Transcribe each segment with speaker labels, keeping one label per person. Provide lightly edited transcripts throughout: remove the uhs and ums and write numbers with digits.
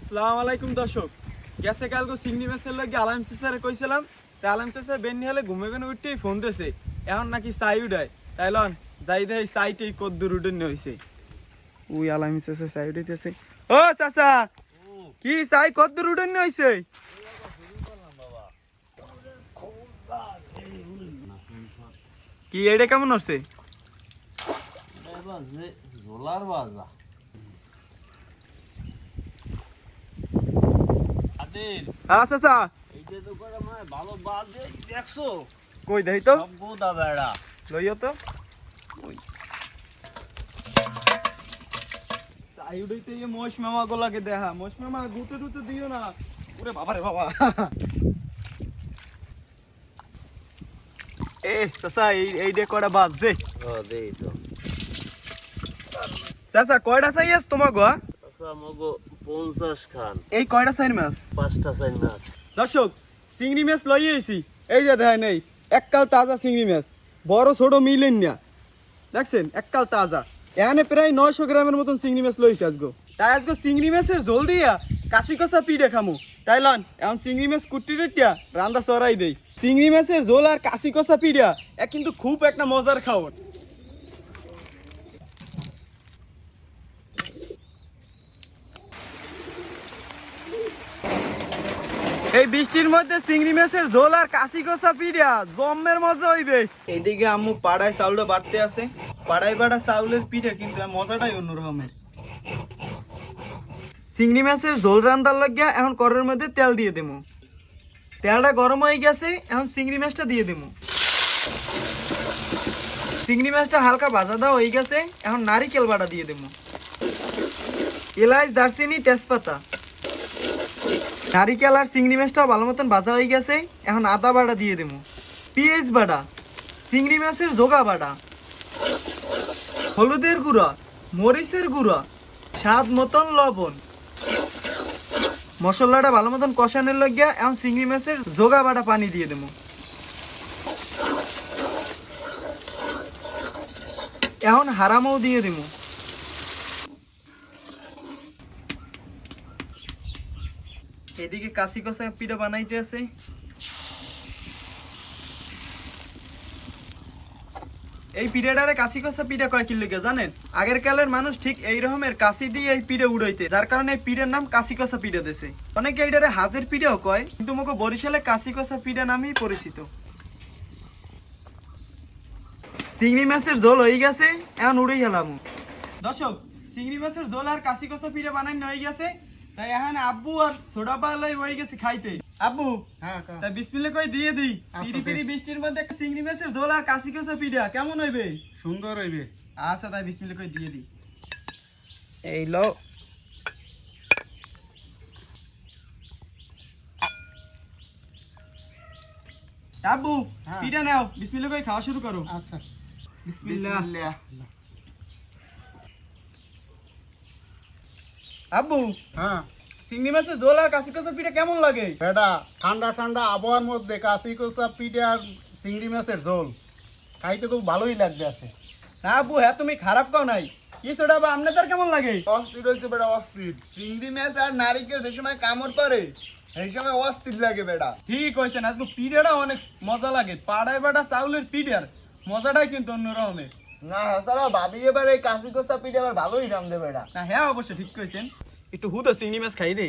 Speaker 1: আসসালামু আলাইকুম দর্শক, গেছে কালকে চিংড়ি মাছের লাগে আলাম সিস্টারে কইছিলাম। তাই আলাম সিস্টার বেন্নি হলে ঘুমে বেন উঠতেই ফোন দিয়েছে, এখন নাকি চাই উঠায়। তাই লন যাই দেয় চাইটাই কদ্দুর উঠে হয়েছে। ওই আলাম সিস্টার চাই উঠাইতেছে। ও চাচা, কি চাই কদ্দুর উঠে হয়েছে? কি এটা কেমন হচ্ছে?
Speaker 2: ঝোলার বাজা
Speaker 1: চাচা
Speaker 2: ভালো বাজে দেখছো?
Speaker 1: কই দেই তো
Speaker 2: গোদা বেড়া
Speaker 1: লইও তো। চাই উঠাইতে গিয়ে মোষ মামা গোলাকে দেখা, মোষ মামা গুটে টুটে দিও না। ওরে বাবা রে বাবা। এ চাচা এই ডে কয়টা বাজছে?
Speaker 2: দেই তো
Speaker 1: চাচা কয়টা চাই আছে তোমার গো?
Speaker 2: আচ্ছা মগো 50 খান।
Speaker 1: এই কয়টা চাই মাছ?
Speaker 2: 5টা চাই মাছ।
Speaker 1: দর্শক, চিংড়ি মাছ লই আইছি। এই যে দেখেন, এই এককাল তাজা চিংড়ি মাছ, বড় ছোট মিলেন না, দেখছেন এককাল তাজা। এখানে প্রায় 900 গ্রামের মতন চিংড়ি মাছ লইছি আজগো। তাই আজকে চিংড়ি মাছের ঝোল দিয়া কাশি কষা পিঠে খামু। তাই লন এখন চিংড়ি মাছ কুটি রেটিয়া রান্দা চড়াই দেই। চিংড়ি মাছের ঝোল আর কাশি কষা পিঠা কিন্তু খুব একটা মজার খাওয়ার। এই বৃষ্টির মধ্যে চিংড়ি মাছের ঝোল আর কাশি কষা পিঠা জম্মের মজা হইবে। এইদিকে আম্মু পাড়ায় চাউলটা বাড়তে আছে। পাড়ায় বাড়া চাউলের পিঠা কিন্তু মজাটাই অন্যরকমের। চিংড়ি মাছের ঝোল রান্দার লাগিয়া এখন কড়াইয়ের মধ্যে তেল দিয়ে দেবো। তেলটা গরম হয়ে গেছে, এখন চিংড়ি মাছটা দিয়ে দেবো। চিংড়ি মাছটা হালকা ভাজা দেওয়া হয়ে গেছে, এখন নারিকেল বাটা দিয়ে দেবো। এলাচ, দারচিনি, তেজপাতা, নারিকেল আর চিংড়ি মাছটা ভালো মতন ভাজা হয়ে গেছে, এখন আদা বাটা দিয়ে দেবো। পেঁয়াজ বাটা, চিংড়ি মাছের জোগা বাটা, হলুদের গুঁড়া, মরিচের গুঁড়া, স্বাদ মতন লবণ। মশলাটা ভালো মতন কষানোর লাগিয়া এখন চিংড়ি মাছের জোগা বাটা পানি দিয়ে দেবো। এখন হারামও দিয়ে দেবো। এদিকে কাশি কষা পিঠা বানাইতে আছে। এই পিঠাটারে কাশি কষা পিঠা কয় কি লিগে জানেন? আগের কালের মানুষ ঠিক এই রকমের কাশি দিয়ে এই পিঠা উড়াইতে, যার কারণে এই পিঠার নাম কাশি কষা পিঠা দিয়েছে। অনেকে এইটারে হাজের পিঠাও কয়, কিন্তু মোকে বরিশালে কাশি কষা পিঠা নামেই পরিচিত। চিংড়ি মাছের ঝোল হয়ে গেছে, এখন উড়েই গেলাম। দর্শক, চিংড়ি মাছের ঝোল আর কাশি কষা পিঠা বানানো হয়ে গেছে। তাই এখন আব্বু আর ছোটা পালাই হয়ে গেছে খাইতে। আব্বু তাই বিসমিল্লাহ কই দিয়ে দিই। পিরি পিরি বৃষ্টির মধ্যে চিংড়ি মাছের ঝোল আর কাশি কষা পিঠা কেমন হইবে?
Speaker 3: সুন্দর হইবে।
Speaker 1: আচ্ছা তাই বিসমিল্লাহ কই দিয়ে দিই। এই লো, আব্বু পিঠা নাও, বিসমিল্লাহ কই খাওয়া শুরু করো।
Speaker 3: আচ্ছা
Speaker 1: বিসমিল্লাহ। আব্বু
Speaker 3: হ্যাঁ
Speaker 1: চিংড়ি মাছের ঝোল আর কাশি কষা পিঠা কেমন লাগে?
Speaker 3: বেটা, ঠান্ডা ঠান্ডা আবহাওয়ার মধ্যে কাশি কষা পিঠে আর চিংড়ি মাছের ঝোল খাইতে খুব ভালোই লাগবে আছে।
Speaker 1: না আব্বু, হ্যাঁ তুমি খারাপ কাও নাই। কি ছোটা বা আপনাদের কেমন লাগে?
Speaker 4: অস্থির হয়েছে বেটা, অস্থির। চিংড়ি মাছ আর নারিকেল যে সময় কামড় পরে সেই সময় অস্থির লাগে বেটা।
Speaker 1: ঠিক হয়েছে, আজকে পিঠাটা অনেক মজা লাগে। পাড়ায় বাটা চাউলের পিঠার মজাটাই কিন্তু অন্যরকমের।
Speaker 4: না হাসারা ভাবি এবার এই কাশি কষা পিঠে আবার ভালোই দাম দেবে বেটা।
Speaker 1: না হ্যাঁ অবশ্যই ঠিক কইছেন। একটু হুদো চিংড়ি মাছ খাই দে।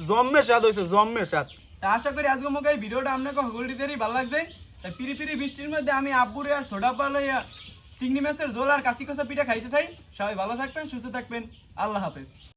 Speaker 1: জম্মের স্বাদ হয়েছে, জম্মের স্বাদ। আশা করি আজকে মোকে এই ভিডিওটা আপনাকে হলদিদেরই ভালো লাগছে। তাই পিরি পিরি বৃষ্টির মধ্যে আমি আব্বুরে আর সোডা পালইয়া চিংড়ি মাছের ঝোল আর কাশি কষা পিঠা খাইতে থাই। সবাই ভালো থাকবেন, সুস্থ থাকবেন। আল্লাহ হাফেজ।